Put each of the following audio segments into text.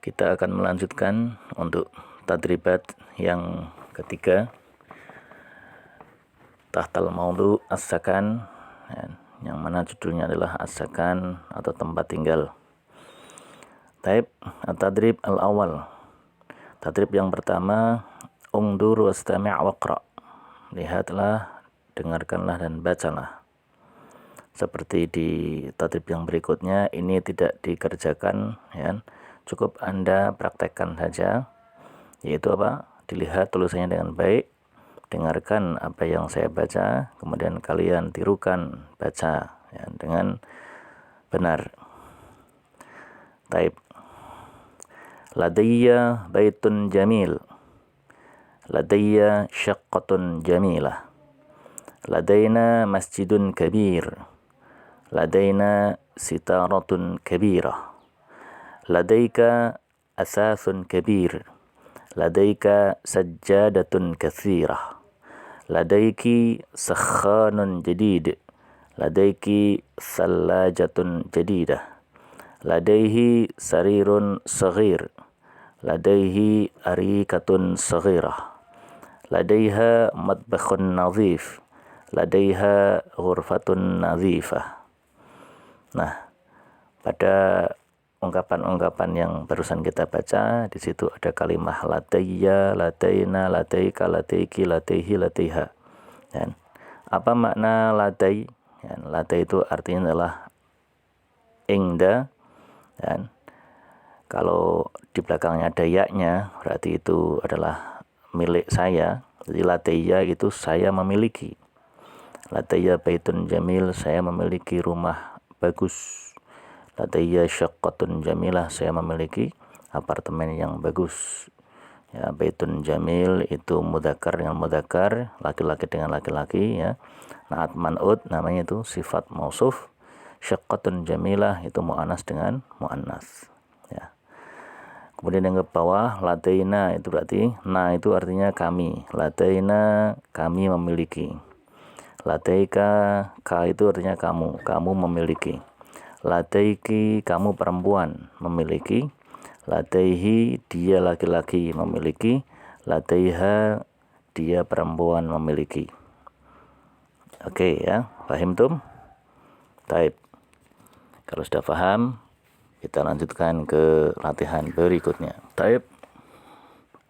Kita akan melanjutkan untuk tadribat yang ketiga, tahtal maudhu as-sakan, yang mana judulnya adalah as-sakan atau tempat tinggal. Taib at-tadrib al-awal. Tadrib yang pertama, ungdur wastami' waqra. Lihatlah, dengarkanlah dan bacalah. Seperti di tadrib yang berikutnya, ini tidak dikerjakan, ya. Cukup Anda praktekkan saja, yaitu apa? Dilihat tulisannya dengan baik, dengarkan apa yang saya baca, kemudian kalian tirukan baca, ya, dengan benar. Taib. Ladayya baitun jamil. Ladayya syaqqatun jamilah. Ladayna masjidun kabir. Ladayna sitaratun kabirah. Ladayka asasun kabir. Ladayka sajjadatun kathirah. Ladayki sakhanun jadid. Ladayki thallajatun jadidah. Ladayhi sarirun saghir. Ladayhi arikatun saghirah. Ladayha matbakhun nadhif. Ladayha ghurfatun nadhifah. Nah, pada ungkapan-ungkapan yang barusan kita baca, di situ ada kalimah ladayya, ladayna, ladayka, ladayki, ladayhi, ladayha. Dan apa makna laday? Dan laday itu artinya adalah ingda, dan kalau di belakangnya ada ya-nya, berarti itu adalah milik saya. Jadi ladayya itu saya memiliki. Ladayya baitun jamil, saya memiliki rumah bagus. Ladayya syaqqatun jamilah, saya memiliki apartemen yang bagus. Ya, baitun jamil itu mudzakkar dengan mudzakkar, laki-laki dengan laki-laki, ya. Na'at man'ud namanya itu sifat mausuf. Syaqqatun jamilah itu mu'annas dengan mu'annas, ya. Kemudian yang ke bawah, ladaina itu berarti na itu artinya kami. Ladaina kami memiliki. Ladaika ka itu artinya kamu, kamu memiliki. Ladaiki kamu perempuan memiliki. Ladaihi dia laki-laki memiliki. Ladaiha dia perempuan memiliki. Oke, ya, paham tum? Taib. Kalau sudah paham, kita lanjutkan ke latihan berikutnya. Taib.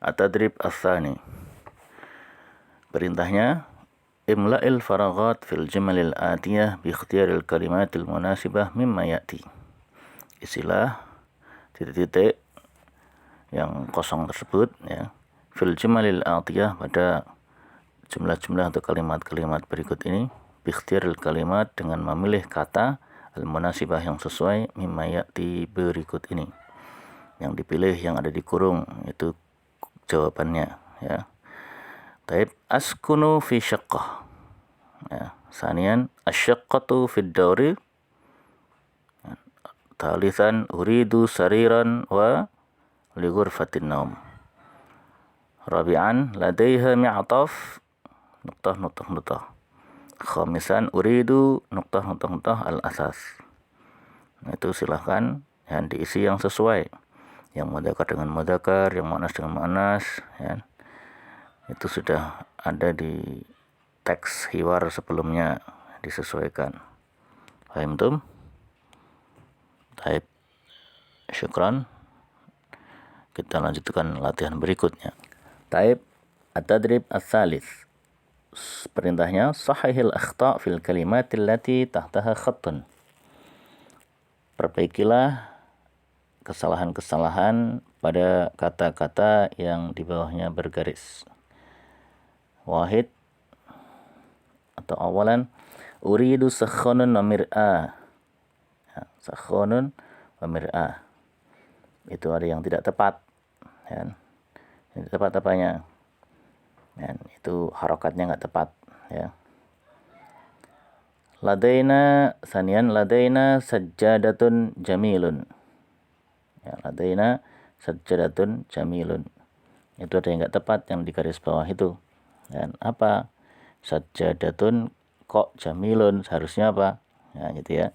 At-tadrib ats-tsani. Perintahnya, imla'il faraghat fil jumalil atiyah bi ikhtiyaril kalimatil munasibah mimma ya'ti. Isilah titik-titik yang kosong tersebut, ya, fil jumalil atiyah pada jumlah-jumlah atau kalimat-kalimat berikut ini, bi ikhtiyaril kalimat dengan memilih kata al munasibah yang sesuai mimma ya'ti berikut ini. Yang dipilih yang ada di kurung itu jawabannya, ya. Taib askunu fi syaqqah. Ya, sanian asyaqqatu fid dauri. Thalithan uridu sariran wa li ghurfatin naum. Rabi'an ladaiha mi'taf nuqtah nuqtah nuqtah. Khamisan uridu nuqtah nuqtah nuqtah al-asas. Itu silahkan yang diisi yang sesuai. Yang mudzakkar dengan mudzakkar, yang muannas dengan muannas, ya. Itu sudah ada di teks hiwar sebelumnya, disesuaikan. Paham tum? Baik. Syukran. Kita lanjutkan latihan berikutnya. Taib at-tadrib ats-tsalits. Perintahnya sahihil akhta' fil kalimatil lati tahtaha khattun. Perbaikilah kesalahan-kesalahan pada kata-kata yang di bawahnya bergaris. Wahid atau awalan uridu sakhonun wa mir'ah. Ya, sakhonun wa mir'ah. Itu ada yang tidak tepat, ya. Yang tepat apanya? Dan itu harokatnya enggak tepat, ya. Ladaina sanian ladaina sajjadatun jamilun. Ya, ladaina sajjadatun jamilun. Itu ada yang enggak tepat yang di garis bawah itu. Dan apa? Sajjadatun kok jamilun, seharusnya apa? Ya, gitu ya.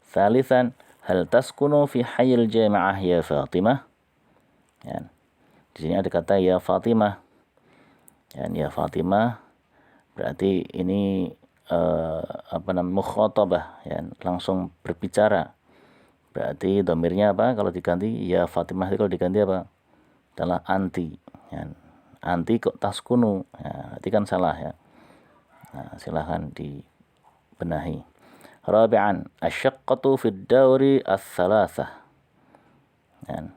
Salisan hal taskunu fi hayyil jami'ah ya Fatimah? Ya. Di sini ada kata ya Fatimah. Ya Fatimah berarti ini mukhatabah, ya, langsung berbicara. Berarti domirnya apa? Kalau diganti ya Fatimah itu kalau diganti apa? Adalah anti. Ya. Anti kok taskunu. Ya, berarti kan salah ya. Nah, silahkan dibenahi. Rabi'an, asyaqqatu fid dauri ats-tsalatsah. Ya.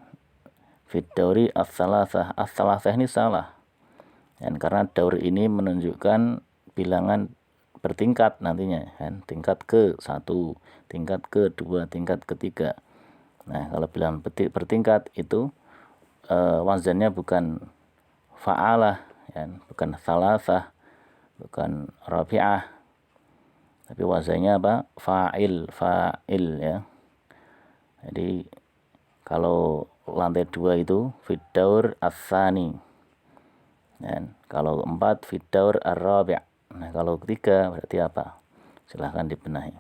Fid dauri ats-tsalatsah. Ats-tsalatsah ini salah. Ya, karena daur ini menunjukkan bilangan bertingkat nantinya, kan? Tingkat ke-1, tingkat ke-2, tingkat ke-3. Nah, kalau bilangan bertingkat itu wazannya bukan fa'alah, ya, bukan salasah, bukan rabi'ah, tapi wazannya apa? Fa'il ya. Jadi kalau lantai 2 itu fid-daur ats-tsani. Dan kalau 4 fid-daur ar-rabi'. Nah, kalau 3 berarti apa? Silahkan dibenahi.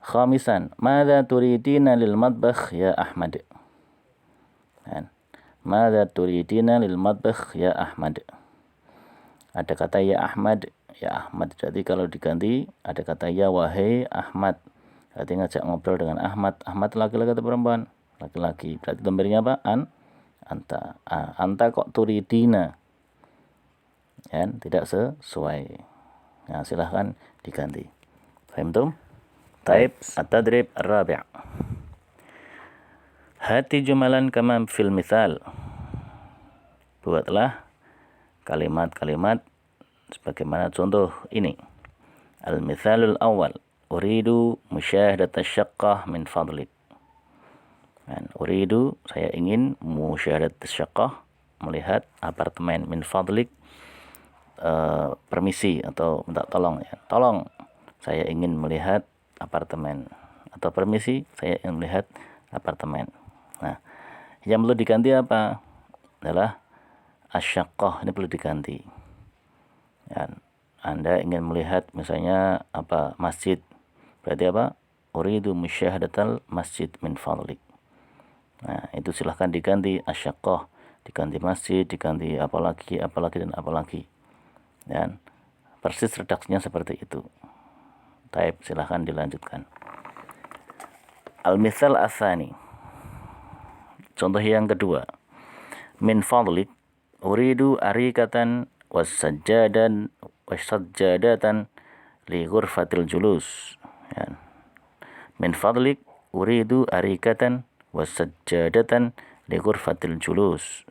Khamisan, madza turidina lil matbakh ya Ahmad? Dan madza turidina lil matbakh ya Ahmad? Ada kata ya Ahmad, ya Ahmad. Jadi kalau diganti ada kata ya wahai Ahmad. Berarti ngajak ngobrol dengan Ahmad. Ahmad laki-laki atau perempuan? Laki-laki. Berarti domirnya apa? Anta. Anta kok turidina? Ya, tidak sesuai. Nah, silahkan diganti. Fahimtum? Taib at-tadrib ar-rabi'. Hati jumalan kama fil mithal. Buatlah kalimat-kalimat sebagaimana contoh ini. Al-mithalul awal. Uridu musyahadat asyaqqah min fadlik. Dan uridu, saya ingin musyahadat asyaqqah, melihat apartemen, min fadlik, permisi atau minta tolong, ya. Tolong, saya ingin melihat apartemen, atau permisi, saya ingin melihat apartemen. Nah, yang perlu diganti apa? Adalah asyaqqah, ini perlu diganti. Ya, Anda ingin melihat misalnya apa? Masjid. Berarti apa? Uridu musyahadatal masjid min fadlik. Nah, itu silahkan diganti asyaqqah, diganti masjid, diganti apalagi dan apalagi. Dan persis redaksinya seperti itu. Taib, silahkan dilanjutkan. Al-mithal ats-tsani. Contoh yang kedua. Min fadlik uridu arikatan was-sajjadatan li ghurfatil julus. Ya. Min fadlik uridu arikatan was-sajjadatan li ghurfatil julus.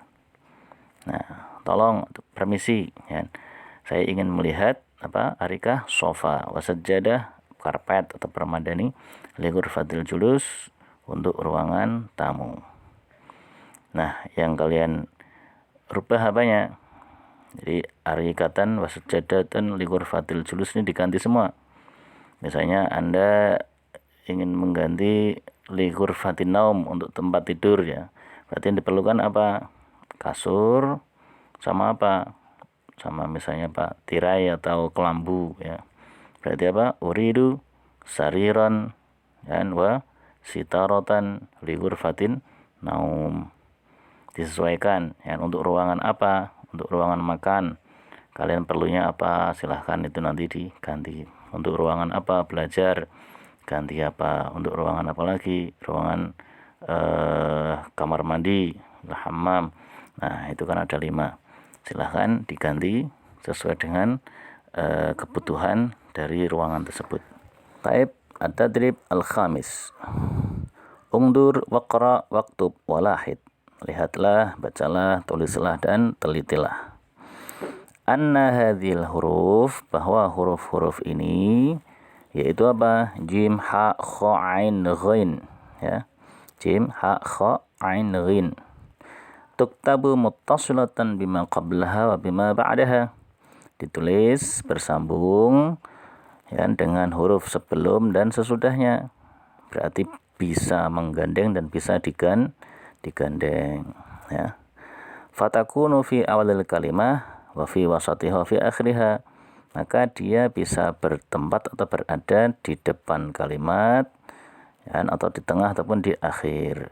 Nah, tolong, permisi, ya. Saya ingin melihat arikah, sofa, wasajjadah, karpet atau permadani, li ghurfatil julus, untuk ruangan tamu. Nah, yang kalian rubah apanya? Jadi arikatan wasajjadatan li ghurfatil julus ini diganti semua. Misalnya Anda ingin mengganti li ghurfatin naum, untuk tempat tidur, ya. Berarti yang diperlukan apa? Kasur sama apa? Sama misalnya tirai atau kelambu, ya. Berarti apa? Uridu sariran dan wa sitaratan li ghurfatin naum. Disesuaikan, ya. Untuk ruangan apa? Untuk ruangan makan kalian perlunya apa? Silahkan itu nanti diganti. Untuk ruangan apa? Belajar, ganti apa? Untuk ruangan apa lagi? Ruangan kamar mandi, hammam. Nah, itu kan ada 5. Silahkan diganti sesuai dengan kebutuhan dari ruangan tersebut. Taib at-tadrib al-khamis. Ungdur waqra waktub walahid. Lihatlah, bacalah, tulislah, dan telitilah. Anna hadhil huruf, bahwa huruf-huruf ini yaitu apa? Jim, ha, kha, ain, ghain, ya. Jim, ha, kha, ain, ghain. Tuktabu muttasilatan bima qablaha wa bima ba'daha. Ditulis bersambung, ya, dengan huruf sebelum dan sesudahnya. Berarti bisa menggandeng dan bisa digandeng, ya. Fatakunu fi awalil kalimah wa fi wasatiha fi akhiriha. Maka dia bisa bertempat atau berada di depan kalimat, ya, atau di tengah ataupun di akhir.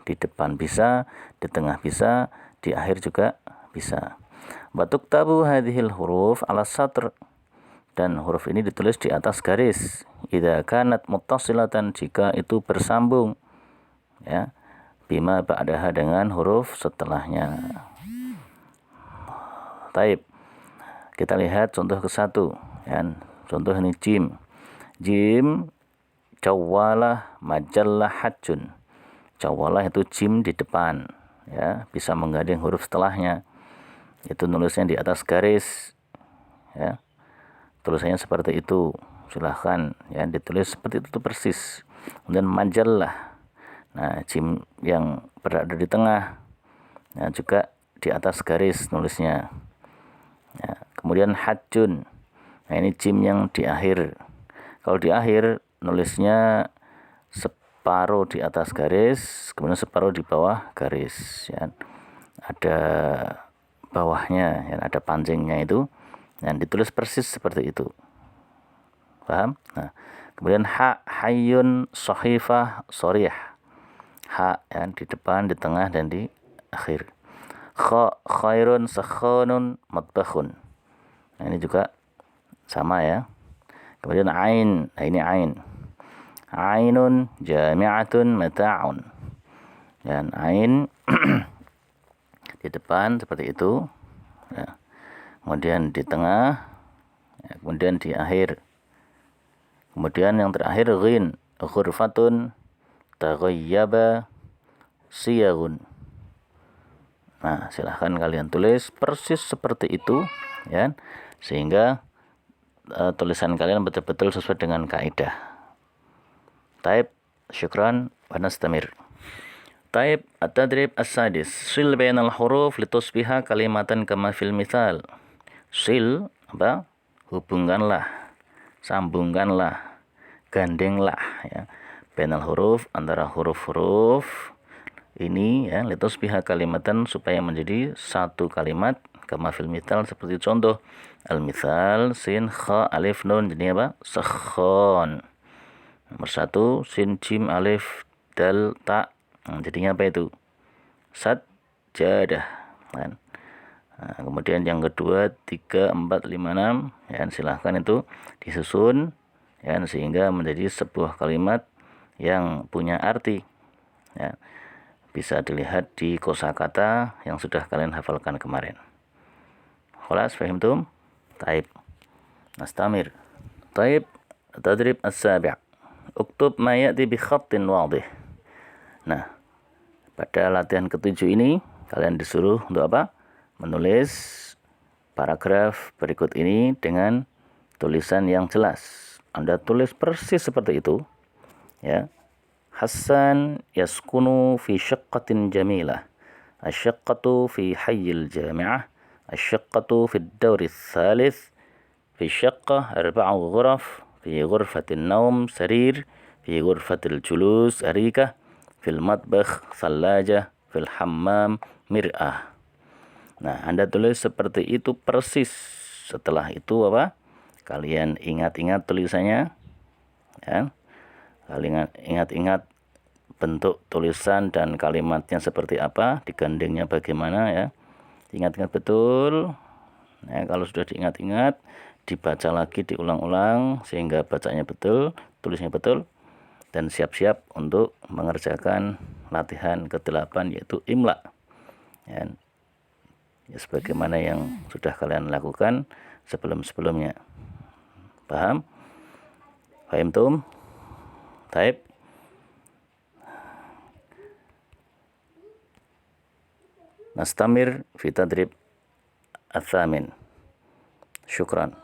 di depan bisa, di tengah bisa, di akhir juga bisa. Wa tuktabu hadhil huruf ala satr, dan huruf ini ditulis di atas garis. Idza kanat muttasilatan, jika itu bersambung, ya, bima ba'daha, dengan huruf setelahnya. Taib. Kita lihat contoh ke satu, ya. Contoh ini jim. Jim, cawalah, majallah, hajjun. Cawalah itu jim di depan, ya, bisa menggandeng huruf setelahnya. Itu nulisnya di atas garis, ya. Tulisannya seperti itu. Silahkan, ya, ditulis seperti itu persis. Kemudian majallah. Nah, jim yang berada di tengah, nah, juga di atas garis nulisnya. Ya, kemudian hajjun. Nah, ini jim yang di akhir. Kalau di akhir nulisnya separuh di atas garis, kemudian separuh di bawah garis, ya. Ada bawahnya, ya, ada pancingnya itu, dan ditulis persis seperti itu. Paham? Nah, kemudian ha, hayyun, sohifah, soriyah. Ha, ya, di depan, di tengah, dan di akhir. Kha, khairun, sakhonun, matbakhun. Nah, ini juga sama, ya. Kemudian ain, nah ini ain. Ainun, jami'atun, mata'un. Dan ain di depan seperti itu, ya. Kemudian di tengah, ya, kemudian di akhir. Kemudian yang terakhir ghin, ghurfatun, taghayyaba, siyagun. Nah, silahkan kalian tulis persis seperti itu, ya, sehingga tulisan kalian betul-betul sesuai dengan kaidah. Taib, syukran, wa nastamir. Taib, at-tadrib as-sadis. Sil bainal huruf litusbiha kalimatan kama fil mithal. Sil, apa? Hubungkanlah, sambungkanlah, gandenglah, ya, bainal huruf, antara huruf-huruf ini, ya, litusbiha kalimatan, supaya menjadi satu kalimat, kama fil mithal, seperti contoh. Al-mithal, sin, kha, alif, nun, jadi apa? Sakhon. Nomor 1, sin, jim, alif, dal, ta. Nah, jadinya apa itu? Sajjadah, kan? Nah, kemudian yang kedua, 3, 4, 5, 6, ya, silahkan itu disusun, ya, sehingga menjadi sebuah kalimat yang punya arti, ya. Bisa dilihat di kosakata yang sudah kalian hafalkan kemarin. Khalas, fahimtum? Taib. Nastamir. Taib, tadrib as-sabi'. Uktub ma ya'ti bi khattin wadih. Nah, pada latihan ketujuh ini kalian disuruh untuk apa? Menulis paragraf berikut ini dengan tulisan yang jelas. Anda tulis persis seperti itu, ya. Hasan yaskunu fi syaqqatin jamilah. Asyaqqatu fi hayyil jami'ah. Asyaqqatu fi ad-dawri ats-tsalits. Fi syaqqah 4 ghuraf. Fi ghurfatin naum sarir. Fi ghurfatil julus arikah. Fil matbakh thallaja. Fil hammam mir'ah. Nah, Anda tulis seperti itu persis. Setelah itu apa? Kalian ingat-ingat tulisannya, ya. Kalian ingat-ingat bentuk tulisan dan kalimatnya seperti apa, digandengnya bagaimana, ya. Ingat-ingat betul. Nah, kalau sudah diingat-ingat, dibaca lagi, diulang-ulang sehingga bacanya betul, tulisnya betul, dan siap-siap untuk mengerjakan latihan ke-8, yaitu imla, ya. Ya, sebagaimana yang sudah kalian lakukan sebelum-sebelumnya. Paham? Fahimtum? Taib. Nastamir fi tadrib ats-tsamin. Syukran.